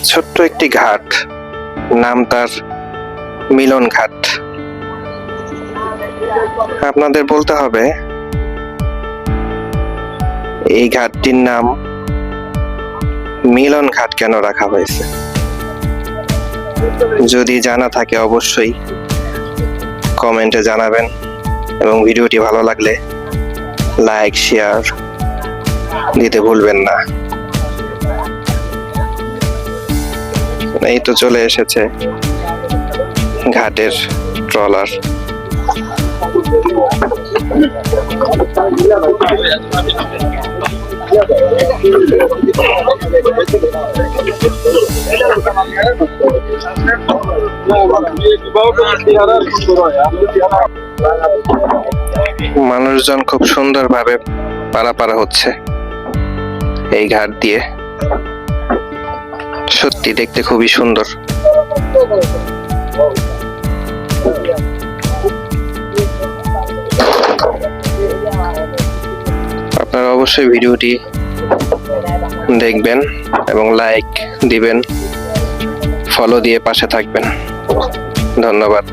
ছোট্ট একটি ঘাট, নাম তার মিলন ঘাট। আপনাদের বলতে হবে এই ঘাটটির নাম মিলন ঘাট কেন রাখা হয়েছে। যদি জানা থাকে অবশ্যই কমেন্টে জানাবেন, এবং ভিডিওটি ভালো লাগলে লাইক শেয়ার দিতে ভুলবেন না। এই তো চলে এসেছে ঘাটের ট্রলার। মানুষজন খুব সুন্দরভাবে পারাপার হচ্ছে এই ঘাট দিয়ে। সত্যি দেখতে খুবই সুন্দর। আপনারা অবশ্যই ভিডিওটি দেখবেন এবং লাইক দিবেন, ফলো দিয়ে পাশে থাকবেন। ধন্যবাদ।